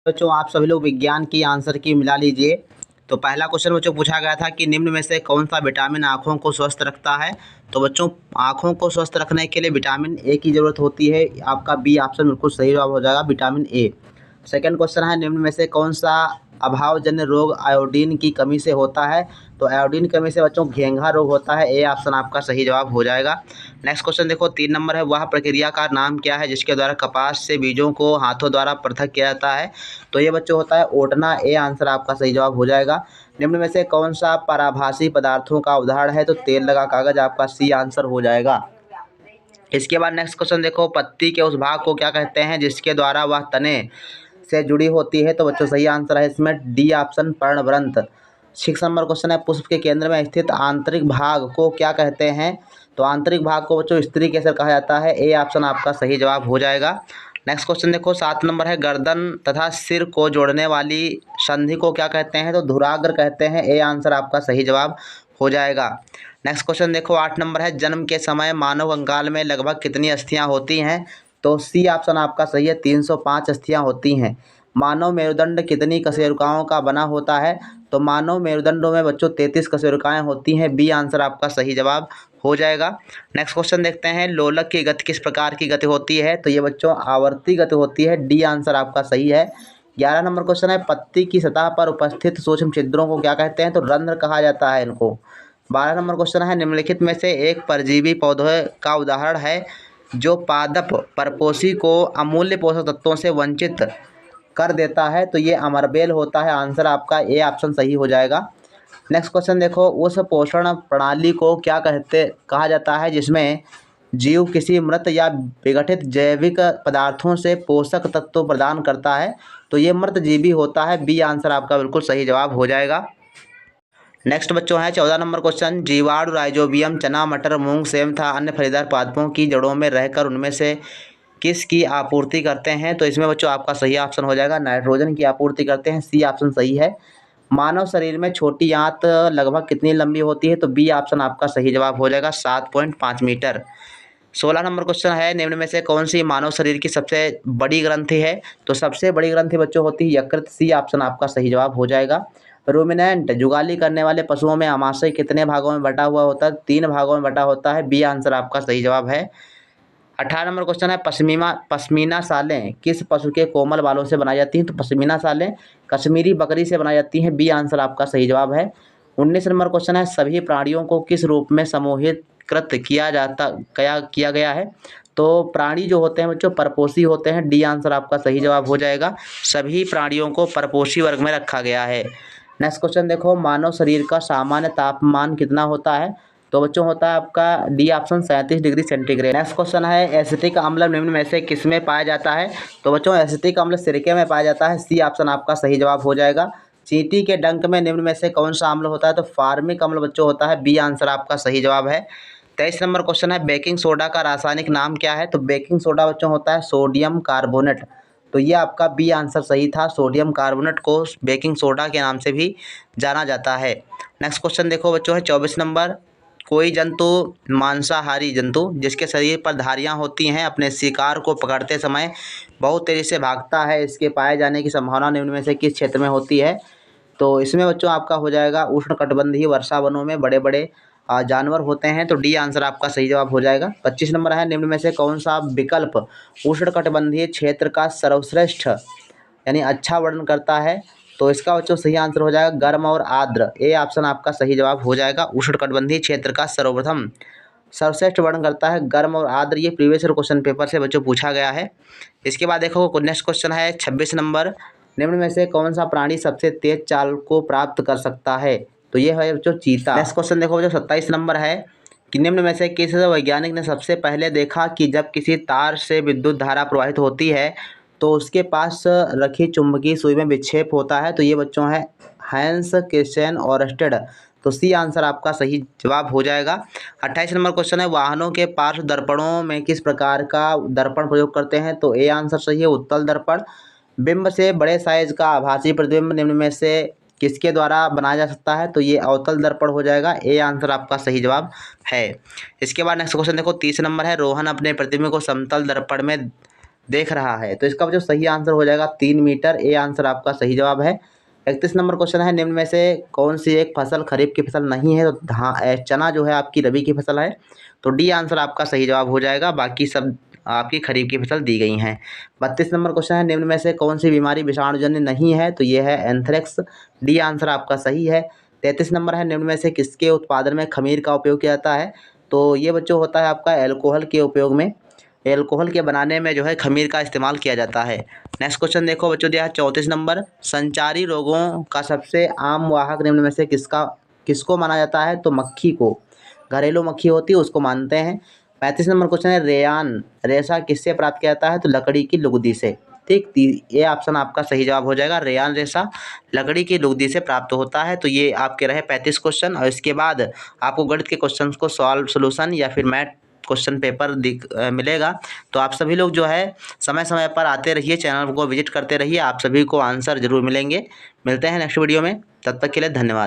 बच्चों आप सभी लोग विज्ञान की आंसर की मिला लीजिए। तो पहला क्वेश्चन बच्चों पूछा गया था कि निम्न में से कौन सा विटामिन आँखों को स्वस्थ रखता है। तो बच्चों आँखों को स्वस्थ रखने के लिए विटामिन ए की ज़रूरत होती है। आपका बी ऑप्शन बिल्कुल सही जवाब हो जाएगा, विटामिन ए। सेकंड क्वेश्चन है निम्न में से कौन सा अभावजन्य रोग आयोडीन की कमी से होता है। तो आयोडीन की कमी से बच्चों घेंघा रोग होता है। ए ऑप्शन आपका सही जवाब हो जाएगा। नेक्स्ट क्वेश्चन देखो 3 नंबर है, वह प्रक्रिया का नाम क्या है जिसके द्वारा कपास से बीजों को हाथों द्वारा पृथक किया जाता है। तो ये बच्चों होता है ओटना। ए आंसर आपका सही जवाब हो जाएगा। निम्न में से कौन सा पराभासी पदार्थों का उदाहरण है। तो तेल लगा कागज आपका सी आंसर हो जाएगा। इसके बाद नेक्स्ट क्वेश्चन देखो, पत्ती के उस भाग को क्या कहते हैं जिसके द्वारा वह तने से जुड़ी होती है। तो बच्चों सही आंसर है इसमें डी ऑप्शन पर्णवृंत। 6 नंबर क्वेश्चन है, पुष्प के केंद्र में स्थित आंतरिक भाग को क्या कहते हैं। तो आंतरिक भाग को बच्चों स्त्री केसर कहा जाता है। ए ऑप्शन आपका सही जवाब हो जाएगा। नेक्स्ट क्वेश्चन देखो 7 नंबर है, गर्दन तथा सिर को जोड़ने वाली संधि को क्या कहते हैं। तो धुराग्र कहते हैं। ए आंसर आपका सही जवाब हो जाएगा। नेक्स्ट क्वेश्चन देखो 8 नंबर है, जन्म के समय मानव कंकाल में लगभग कितनी अस्थियां होती हैं। तो सी ऑप्शन आपका सही है, 305 अस्थियां होती हैं। मानव मेरुदंड कितनी कशेरुकाओं का बना होता है। तो मानव मेरुदंडों में बच्चों 33 कशेरुकाएं होती हैं। बी आंसर आपका सही जवाब हो जाएगा। नेक्स्ट क्वेश्चन देखते हैं, लोलक की गति किस प्रकार की गति होती है। तो ये बच्चों आवर्ती गति होती है। डी आंसर आपका सही है। 11 नंबर क्वेश्चन है, पत्ती की सतह पर उपस्थित सूक्ष्म छिद्रों को क्या कहते हैं। तो रंध्र कहा जाता है इनको। 12 नंबर क्वेश्चन है, निम्नलिखित में से एक परजीवी पौधे का उदाहरण है जो पादप परपोषी को अमूल्य पोषक तत्वों से वंचित कर देता है। तो ये अमरबेल होता है। आंसर आपका ए ऑप्शन सही हो जाएगा। नेक्स्ट क्वेश्चन देखो, उस पोषण प्रणाली को क्या कहा जाता है जिसमें जीव किसी मृत या विघटित जैविक पदार्थों से पोषक तत्व प्रदान करता है। तो ये मृत जीवी होता है। बी आंसर आपका बिल्कुल सही जवाब हो जाएगा। नेक्स्ट बच्चों है 14 नंबर क्वेश्चन, जीवाणु राइजोबियम चना मटर मूंग सेम था अन्य फलीदार पादपों की जड़ों में रहकर उनमें से किस की आपूर्ति करते हैं। तो इसमें बच्चों आपका सही ऑप्शन हो जाएगा, नाइट्रोजन की आपूर्ति करते हैं। सी ऑप्शन सही है। मानव शरीर में छोटी आंत लगभग कितनी लंबी होती है। तो बी ऑप्शन आपका सही जवाब हो जाएगा, 7.5 मीटर। 16 नंबर क्वेश्चन है, निम्न में से कौन सी मानव शरीर की सबसे बड़ी ग्रंथि है। तो सबसे बड़ी ग्रंथि बच्चों होती है यकृत। सी ऑप्शन आपका सही जवाब हो जाएगा। रूमिनेंट जुगाली करने वाले पशुओं में आमाशय कितने भागों में बटा हुआ होता है। 3 भागों में बटा होता है। बी आंसर आपका सही जवाब है। 18 नंबर क्वेश्चन है, पश्मीना सालें किस पशु के कोमल बालों से बनाई जाती हैं। तो पश्मीना सालें कश्मीरी बकरी से बनाई जाती हैं। बी आंसर आपका सही जवाब है। 19 नंबर क्वेश्चन है, सभी प्राणियों को किस रूप में समूहित किया गया है। तो प्राणी जो होते हैं बच्चों परपोषी होते हैं। डी आंसर आपका सही जवाब हो जाएगा। सभी प्राणियों को परपोषी वर्ग में रखा गया है। नेक्स्ट क्वेश्चन देखो, मानव शरीर का सामान्य तापमान कितना होता है। तो बच्चों होता है आपका D option 37 degree centigrade. Next question है, एसिटिक अम्ल निम्न में से किसमें पाया जाता है। तो बच्चों एसिटिक अम्ल सिरके में पाया जाता है। सी ऑप्शन आपका सही जवाब हो जाएगा। चींटी के डंक में निम्न में से कौन सा अम्ल होता है। तो फार्मिक अम्ल बच्चों होता है। बी आंसर आपका सही जवाब है। 23 नंबर क्वेश्चन है, बेकिंग सोडा का रासायनिक नाम क्या है। तो बेकिंग सोडा बच्चों होता है सोडियम कार्बोनेट। तो ये आपका बी आंसर सही था। सोडियम कार्बोनेट को बेकिंग सोडा के नाम से भी जाना जाता है। नेक्स्ट क्वेश्चन देखो बच्चों है 24 नंबर, कोई जंतु मांसाहारी जंतु जिसके शरीर पर धारियां होती हैं अपने शिकार को पकड़ते समय बहुत तेज़ी से भागता है, इसके पाए जाने की संभावना निम्न में से किस क्षेत्र में होती है। तो इसमें बच्चों आपका हो जाएगा उष्णकटिबंधीय वर्षा वनों में बड़े बड़े जानवर होते हैं। तो डी आंसर आपका सही जवाब हो जाएगा। 25 नंबर है, निम्न में से कौन सा विकल्प उष्णकटिबंधीय क्षेत्र का सर्वश्रेष्ठ यानी अच्छा वर्णन करता है। तो इसका बच्चों सही आंसर हो जाएगा गर्म और आर्द्र। ए ऑप्शन आपका सही जवाब हो जाएगा। उष्णकटिबंधीय क्षेत्र का सर्वश्रेष्ठ वर्णन करता है गर्म और आर्द्र। ये प्रीवियस ईयर क्वेश्चन पेपर से बच्चों पूछा गया है। इसके बाद देखो नेक्स्ट क्वेश्चन है 26 नंबर, निम्न में से कौन सा प्राणी सबसे तेज चाल को प्राप्त कर सकता है। तो ये है बच्चों चीता। नेक्स्ट क्वेश्चन देखो बच्चों 27 नंबर है कि निम्न में से किस वैज्ञानिक ने सबसे पहले देखा कि जब किसी तार से विद्युत धारा प्रवाहित होती है तो उसके पास रखी चुंबकीय सुई में विक्षेप होता है। तो ये बच्चों है हैंस क्रिश्चियन ओरस्टेड। तो सी आंसर आपका सही जवाब हो जाएगा। 28 नंबर क्वेश्चन है, वाहनों के पार्श्व दर्पणों में किस प्रकार का दर्पण प्रयोग करते हैं। तो ए आंसर सही है, उत्तल दर्पण। बिंब से बड़े साइज का आभासी प्रतिबिंब निम्न में से किसके द्वारा बनाया जा सकता है। तो ये अवतल दर्पण हो जाएगा। ए आंसर आपका सही जवाब है। इसके बाद नेक्स्ट क्वेश्चन देखो 30 नंबर है, रोहन अपने प्रतिबिंब को समतल दर्पण में देख रहा है। तो इसका जो सही आंसर हो जाएगा 3 मीटर, ए आंसर आपका सही जवाब है। 31 नंबर क्वेश्चन है, निम्न में से कौन सी एक फसल खरीफ की फसल नहीं है? तो चना जो है आपकी रबी की फसल है, तो डी आंसर आपका सही जवाब हो जाएगा। बाकी सब आपकी खरीफ की फसल दी गई हैं। 32 नंबर क्वेश्चन है, निम्न में से कौन सी बीमारी विषाणुजन्य नहीं है? तो ये है एंथ्रेक्स, डी आंसर आपका सही है। 33 नंबर है, निम्न में से किसके उत्पादन में खमीर का उपयोग किया जाता है? तो ये बच्चों होता है आपका एल्कोहल के उपयोग में, एल्कोहल के बनाने में जो है खमीर का इस्तेमाल किया जाता है। नेक्स्ट क्वेश्चन देखो बच्चों, दिया है 34 नंबर, संचारी रोगों का सबसे आम वाहक निम्न में से किसको माना जाता है? तो मक्खी को, घरेलू मक्खी होती है उसको मानते हैं। 35 नंबर क्वेश्चन है, रेयान रेशा किससे प्राप्त किया जाता है? तो लकड़ी की लुगदी से। ठीक, ये ऑप्शन आपका सही जवाब हो जाएगा। रेयान रेशा लकड़ी की लुगदी से प्राप्त होता है। तो ये आपके रहे 35 क्वेश्चन, और इसके बाद आपको गणित के क्वेश्चन को सॉल्व सोल्यूशन या फिर मैथ क्वेश्चन पेपर मिलेगा। तो आप सभी लोग जो है समय समय पर आते रहिए, चैनल को विजिट करते रहिए, आप सभी को आंसर जरूर मिलेंगे। मिलते हैं नेक्स्ट वीडियो में, तब तक के लिए धन्यवाद।